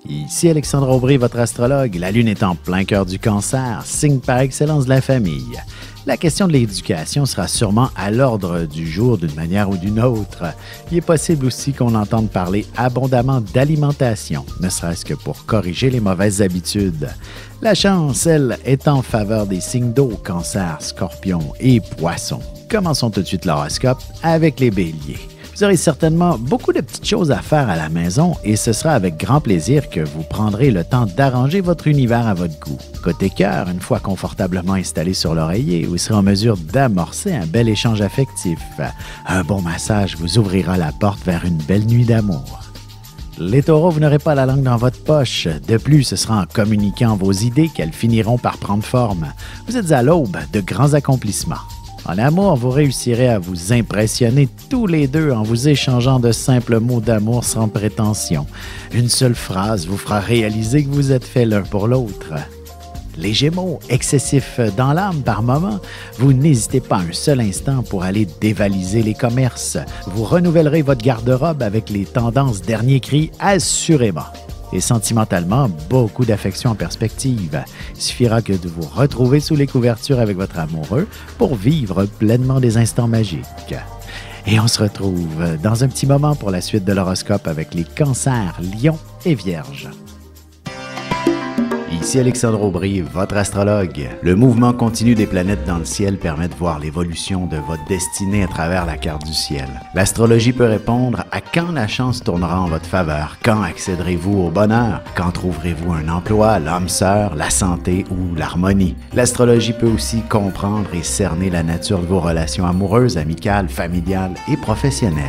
Ici Alexandre Aubry, votre astrologue. La Lune est en plein cœur du Cancer, signe par excellence de la famille. La question de l'éducation sera sûrement à l'ordre du jour d'une manière ou d'une autre. Il est possible aussi qu'on entende parler abondamment d'alimentation, ne serait-ce que pour corriger les mauvaises habitudes. La chance, elle, est en faveur des signes d'eau, Cancer, Scorpion et Poisson. Commençons tout de suite l'horoscope avec les Béliers. Vous aurez certainement beaucoup de petites choses à faire à la maison et ce sera avec grand plaisir que vous prendrez le temps d'arranger votre univers à votre goût. Côté cœur, une fois confortablement installé sur l'oreiller, vous serez en mesure d'amorcer un bel échange affectif. Un bon massage vous ouvrira la porte vers une belle nuit d'amour. Les taureaux, vous n'aurez pas la langue dans votre poche. De plus, ce sera en communiquant vos idées qu'elles finiront par prendre forme. Vous êtes à l'aube de grands accomplissements. En amour, vous réussirez à vous impressionner tous les deux en vous échangeant de simples mots d'amour sans prétention. Une seule phrase vous fera réaliser que vous êtes faits l'un pour l'autre. Les Gémeaux, excessifs dans l'âme par moment, vous n'hésitez pas un seul instant pour aller dévaliser les commerces. Vous renouvellerez votre garde-robe avec les tendances dernier cri assurément. Et sentimentalement, beaucoup d'affection en perspective. Il suffira que de vous retrouver sous les couvertures avec votre amoureux pour vivre pleinement des instants magiques. Et on se retrouve dans un petit moment pour la suite de l'horoscope avec les Cancers, Lions et Vierges. Ici Alexandre Aubry, votre astrologue. Le mouvement continu des planètes dans le ciel permet de voir l'évolution de votre destinée à travers la carte du ciel. L'astrologie peut répondre à quand la chance tournera en votre faveur, quand accéderez-vous au bonheur, quand trouverez-vous un emploi, l'âme sœur, la santé ou l'harmonie. L'astrologie peut aussi comprendre et cerner la nature de vos relations amoureuses, amicales, familiales et professionnelles.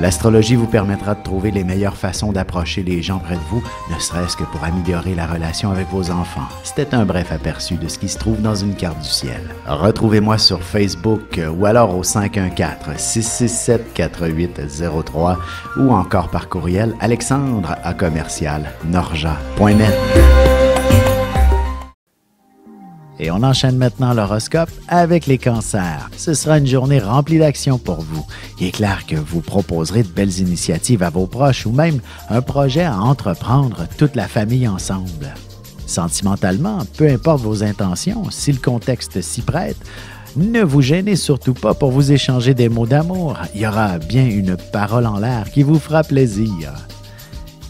L'astrologie vous permettra de trouver les meilleures façons d'approcher les gens près de vous, ne serait-ce que pour améliorer la relation avec vos enfants. C'était un bref aperçu de ce qui se trouve dans une carte du ciel. Retrouvez-moi sur Facebook ou alors au 514-667-4803 ou encore par courriel alexandre@norja.net. Et on enchaîne maintenant l'horoscope avec les Cancers. Ce sera une journée remplie d'actions pour vous. Il est clair que vous proposerez de belles initiatives à vos proches ou même un projet à entreprendre toute la famille ensemble. Sentimentalement, peu importe vos intentions, si le contexte s'y prête, ne vous gênez surtout pas pour vous échanger des mots d'amour. Il y aura bien une parole en l'air qui vous fera plaisir.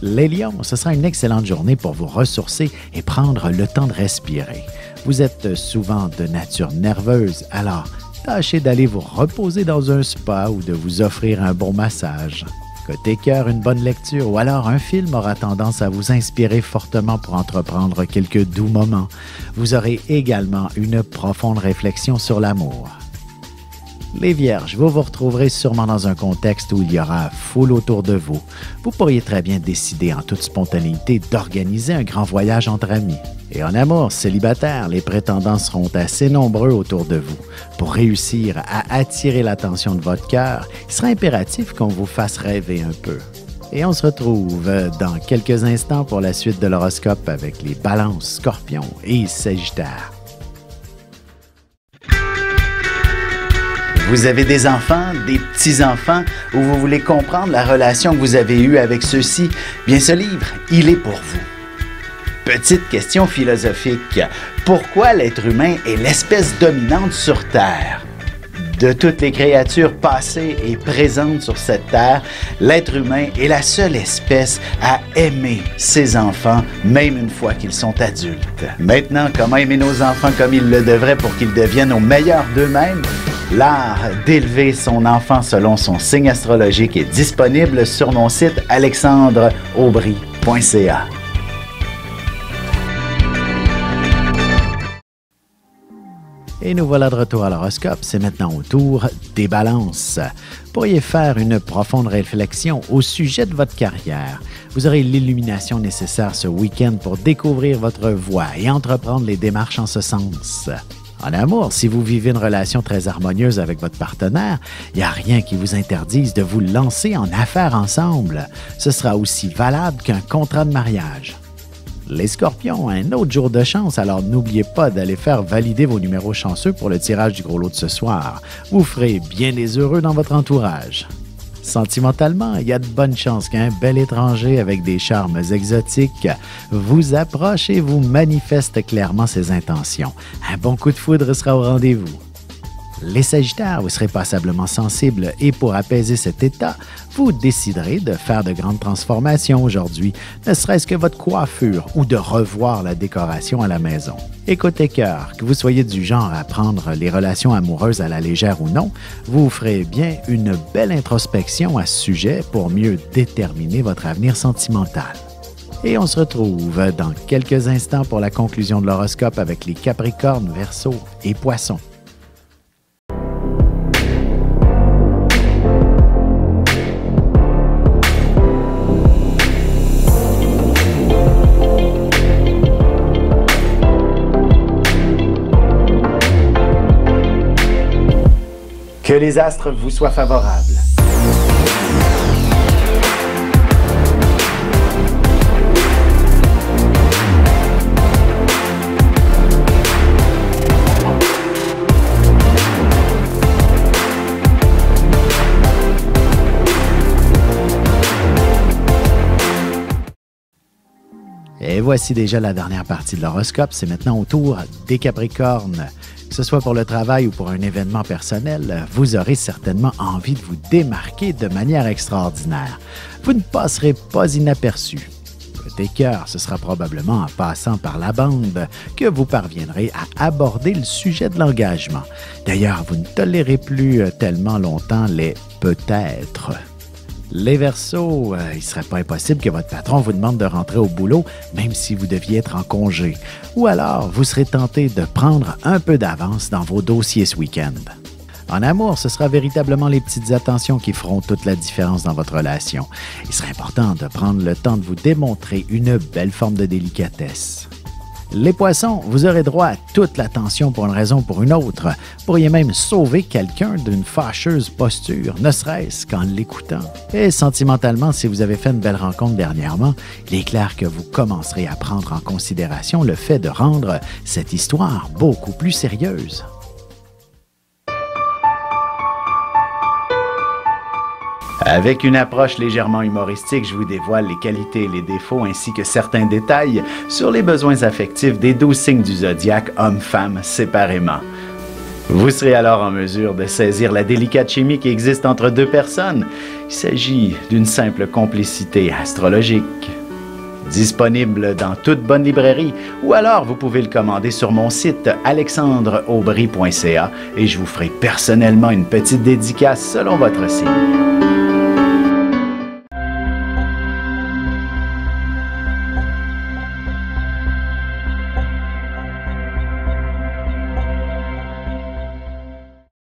Les Lions, ce sera une excellente journée pour vous ressourcer et prendre le temps de respirer. Vous êtes souvent de nature nerveuse, alors tâchez d'aller vous reposer dans un spa ou de vous offrir un bon massage. Côté cœur, une bonne lecture ou alors un film aura tendance à vous inspirer fortement pour entreprendre quelques doux moments. Vous aurez également une profonde réflexion sur l'amour. Les Vierges, vous vous retrouverez sûrement dans un contexte où il y aura foule autour de vous. Vous pourriez très bien décider en toute spontanéité d'organiser un grand voyage entre amis. Et en amour, célibataire, les prétendants seront assez nombreux autour de vous. Pour réussir à attirer l'attention de votre cœur, il sera impératif qu'on vous fasse rêver un peu. Et on se retrouve dans quelques instants pour la suite de l'horoscope avec les Balances, Scorpions et Sagittaires. Vous avez des enfants, des petits-enfants, ou vous voulez comprendre la relation que vous avez eue avec ceux-ci? Bien, ce livre, il est pour vous. Petite question philosophique. Pourquoi l'être humain est l'espèce dominante sur Terre? De toutes les créatures passées et présentes sur cette terre, l'être humain est la seule espèce à aimer ses enfants, même une fois qu'ils sont adultes. Maintenant, comment aimer nos enfants comme ils le devraient pour qu'ils deviennent au meilleur d'eux-mêmes? L'art d'élever son enfant selon son signe astrologique est disponible sur mon site alexandreaubry.ca. Et nous voilà de retour à l'horoscope. C'est maintenant au tour des Balances. Vous pourriez faire une profonde réflexion au sujet de votre carrière. Vous aurez l'illumination nécessaire ce week-end pour découvrir votre voie et entreprendre les démarches en ce sens. En amour, si vous vivez une relation très harmonieuse avec votre partenaire, il n'y a rien qui vous interdise de vous lancer en affaires ensemble. Ce sera aussi valable qu'un contrat de mariage. Les Scorpions, un autre jour de chance, alors n'oubliez pas d'aller faire valider vos numéros chanceux pour le tirage du gros lot de ce soir. Vous ferez bien des heureux dans votre entourage. Sentimentalement, il y a de bonnes chances qu'un bel étranger avec des charmes exotiques vous approche et vous manifeste clairement ses intentions. Un bon coup de foudre sera au rendez-vous. Les Sagittaires, vous serez passablement sensibles et pour apaiser cet état, vous déciderez de faire de grandes transformations aujourd'hui, ne serait-ce que votre coiffure ou de revoir la décoration à la maison. Et côté cœur, que vous soyez du genre à prendre les relations amoureuses à la légère ou non, vous ferez bien une belle introspection à ce sujet pour mieux déterminer votre avenir sentimental. Et on se retrouve dans quelques instants pour la conclusion de l'horoscope avec les Capricornes, Verseaux et Poissons. Que les astres vous soient favorables. Et voici déjà la dernière partie de l'horoscope. C'est maintenant au tour des Capricornes. Que ce soit pour le travail ou pour un événement personnel, vous aurez certainement envie de vous démarquer de manière extraordinaire. Vous ne passerez pas inaperçu. Côté cœur, ce sera probablement en passant par la bande que vous parviendrez à aborder le sujet de l'engagement. D'ailleurs, vous ne tolérez plus tellement longtemps les « peut-être ». Les Verseaux, il ne serait pas impossible que votre patron vous demande de rentrer au boulot, même si vous deviez être en congé. Ou alors, vous serez tenté de prendre un peu d'avance dans vos dossiers ce week-end. En amour, ce sera véritablement les petites attentions qui feront toute la différence dans votre relation. Il serait important de prendre le temps de vous démontrer une belle forme de délicatesse. Les Poissons, vous aurez droit à toute l'attention pour une raison ou pour une autre. Vous pourriez même sauver quelqu'un d'une fâcheuse posture, ne serait-ce qu'en l'écoutant. Et sentimentalement, si vous avez fait une belle rencontre dernièrement, il est clair que vous commencerez à prendre en considération le fait de rendre cette histoire beaucoup plus sérieuse. Avec une approche légèrement humoristique, je vous dévoile les qualités et les défauts ainsi que certains détails sur les besoins affectifs des 12 signes du zodiaque, hommes-femmes séparément. Vous serez alors en mesure de saisir la délicate chimie qui existe entre deux personnes. Il s'agit d'une simple complicité astrologique. Disponible dans toute bonne librairie ou alors vous pouvez le commander sur mon site alexandreaubry.ca et je vous ferai personnellement une petite dédicace selon votre signe.